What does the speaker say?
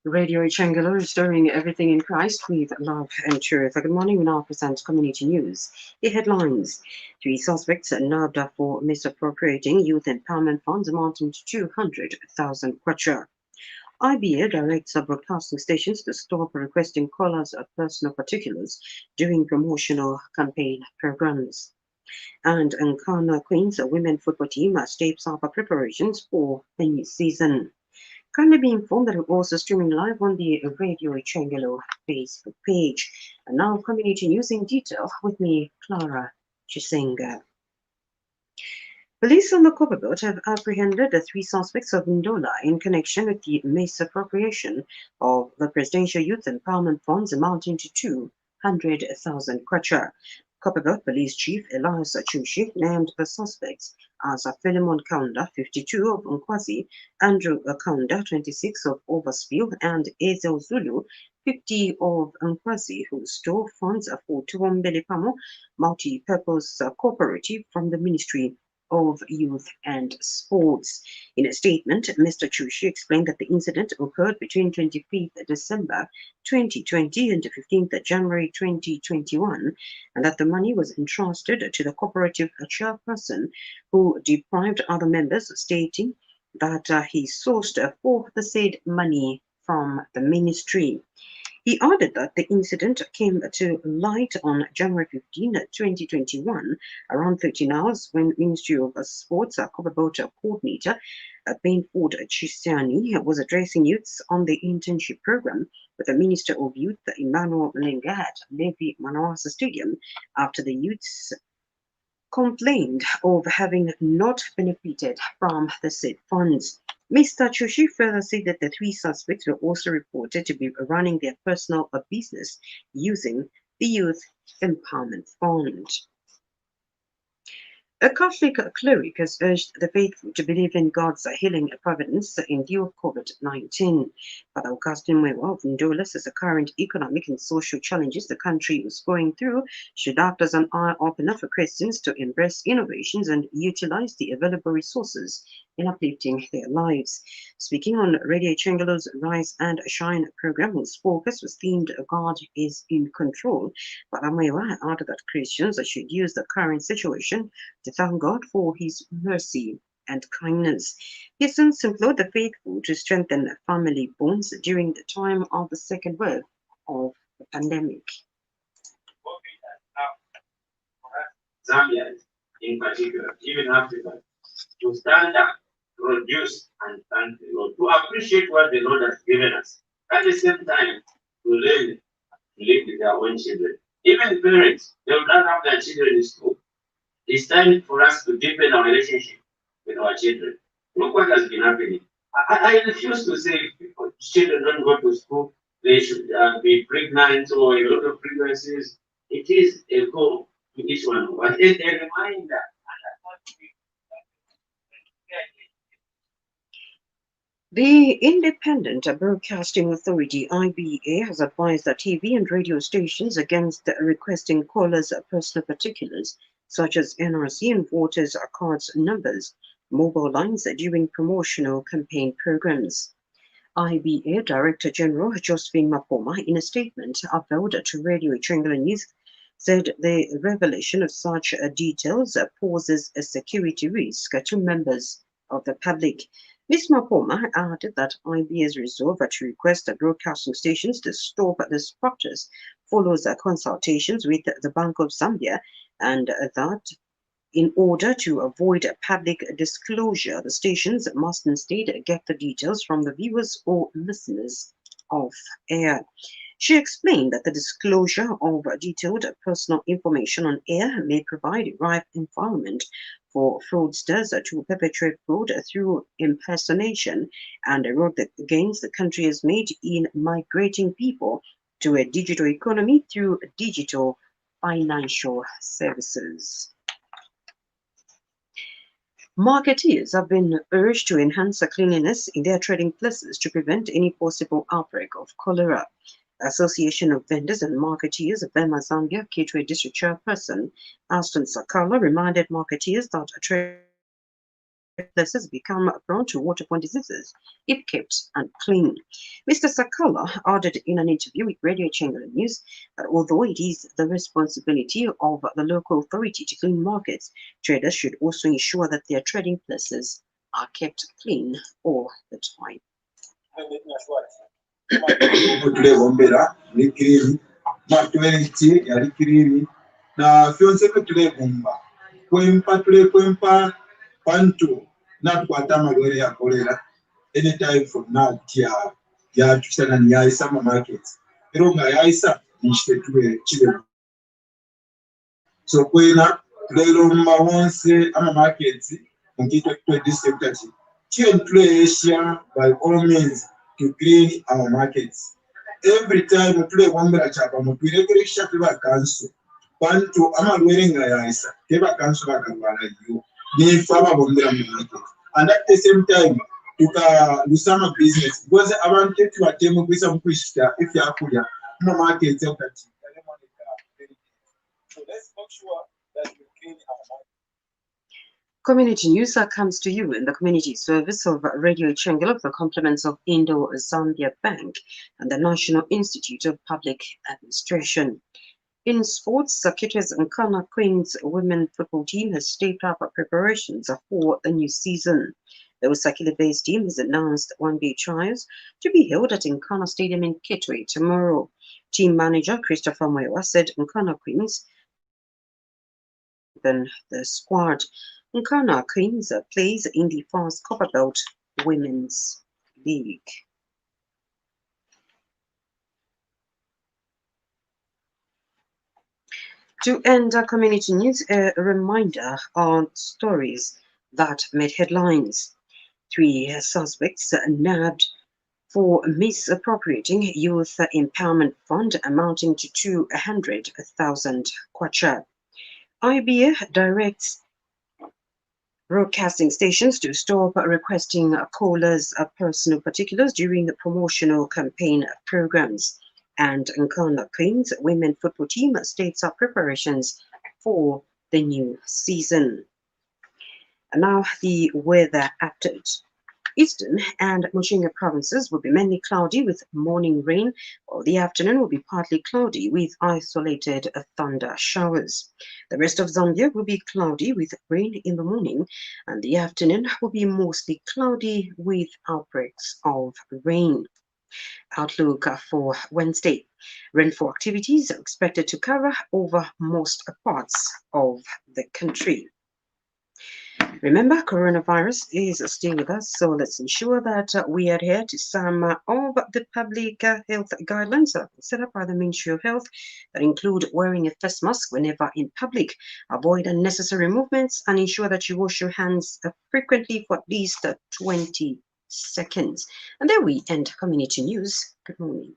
Radio Changalo, restoring everything in Christ with love and truth. Good morning, we now present community news. The headlines: 3 suspects nabbed for misappropriating youth empowerment funds amounting to 200,000 kwacha. IBA directs broadcasting stations to stop requesting callers' personal particulars during promotional campaign programs. And Nkana Queens, a women football team, steps up preparations for the new season. Kindly be informed that we're also streaming live on the Radio Changelo Facebook page. And now, community news in detail with me, Clara Chisenga. Police on the Copperboat have apprehended the 3 suspects of Ndola in connection with the misappropriation of the Presidential Youth Empowerment Funds amounting to 200,000 kwacha. Copperboat Police Chief Elias Chushi named the suspects as Philemon Kaunda, 52, of Nkwazi, Andrew Kaunda, 26, of Overspill, and Ezel Zulu, 50, of Nkwazi, who stole funds for Tuombele Pamo Multi-Purpose Cooperative from the Ministry of Youth and Sports. In a statement, Mr. Chushi explained that the incident occurred between 25th December 2020 and 15th January 2021, and that the money was entrusted to the cooperative chairperson, who deprived other members, stating that he sourced for the said money from the ministry. He added that the incident came to light on January 15, 2021, around 13 hours, when Ministry of Sports Copperboat coordinator Bainford Chistiani was addressing youths on the internship program with the Minister of Youth Emmanuel Lenga at Levi Manawasa Stadium after the youths complained of having not benefited from the said funds. Mr. Chushi further said that the 3 suspects were also reported to be running their personal business using the Youth Empowerment Fund. A Catholic cleric has urged the faithful to believe in God's healing providence in view of COVID-19. Father Augustine Mwewa of Ndola says the current economic and social challenges the country is going through should act as an eye-opener for Christians to embrace innovations and utilize the available resources in uplifting their lives. Speaking on Radio Changelo's Rise and Shine program, whose focus was themed God is in Control, Father Mwewa added that Christians should use the current situation to thank God for his mercy and kindness. He since implored the faithful to strengthen family bonds during the time of the second wave of the pandemic. Zambia, in particular, even Africa, to stand up, to reduce, and thank the Lord, to appreciate what the Lord has given us. At the same time, to learn to live with their own children. Even parents, they will not have their children in school. It's time for us to deepen our relationship with our children. Look what has been happening. I refuse to say if children don't go to school, they should be pregnant or a lot of pregnancies. It is a goal to each one. But it's a reminder. The Independent Broadcasting Authority, IBA, has advised that TV and radio stations against requesting callers' personal particulars, such as NRC and voters' cards numbers, mobile lines during promotional campaign programs. IBA Director General Josephine Mapoma, in a statement uploaded to Radio Triangular News, said the revelation of such details poses a security risk to members of the public. Ms. Mapoma added that IBA's resolve to request the broadcasting stations to stop this practice follows consultations with the Bank of Zambia, and that in order to avoid public disclosure, the stations must instead get the details from the viewers or listeners off air. She explained that the disclosure of detailed personal information on air may provide a ripe environment for fraudsters to perpetrate fraud through impersonation and erode the gains the country has made in migrating people to a digital economy through digital financial services. Marketeers have been urged to enhance cleanliness in their trading places to prevent any possible outbreak of cholera. Association of Vendors and Marketeers of Vema Zambia, Kitwe District Chairperson Aston Sakala reminded marketeers that trade places become prone to waterborne diseases if kept unclean. Mr. Sakala added in an interview with Radio Channel News that although it is the responsibility of the local authority to clean markets, traders should also ensure that their trading places are kept clean all the time. Pantu nakwata amalwere ya kolera anytime from now yatusana yaisa mu market ero nga yaisa nishitwe chile so kwena lero mawonse ama markets ngito to district ati Asia by all means to clean our markets every time tule wambera chapa mutwire kurisha tuba kanso pantu amalwere nga yaisa teba kanso bakabala yo ni farmer bondera mu market and at the same time tukalisama business because abantu tubatemu kwisa mukwishita if yakulya mu market yakati so let's make sure that we clean our market. Community news comes to you in the community service of Radio Changel of the compliments of Indo-Zambia Bank and the National Institute of Public Administration. In sports, Kitwe's Nkana Queens women football team has stepped up preparations for the new season. The Usakile-based team has announced 1-day trials to be held at Nkana Stadium in Kitwe tomorrow. Team manager Christopher Mwewa said Nkana Queens than the squad. Nkana Queens plays in the Fast Copperbelt Women's League. To end our community news, a reminder on stories that made headlines. 3 suspects nabbed for misappropriating Youth Empowerment Fund amounting to 200,000 kwacha. IBA directs broadcasting stations to stop requesting callers' personal particulars during the promotional campaign programs. And Nkana Queens women football team states up preparations for the new season. And now the weather update. Eastern and Muchinga provinces will be mainly cloudy with morning rain, while the afternoon will be partly cloudy with isolated thunder showers. The rest of Zambia will be cloudy with rain in the morning, and the afternoon will be mostly cloudy with outbreaks of rain. Outlook for Wednesday. Rainfall activities are expected to cover over most parts of the country. Remember, coronavirus is still with us, so let's ensure that we adhere to some of the public health guidelines set up by the Ministry of Health that include wearing a face mask whenever in public, avoid unnecessary movements, and ensure that you wash your hands frequently for at least 20 seconds. And there we end community news. Good morning.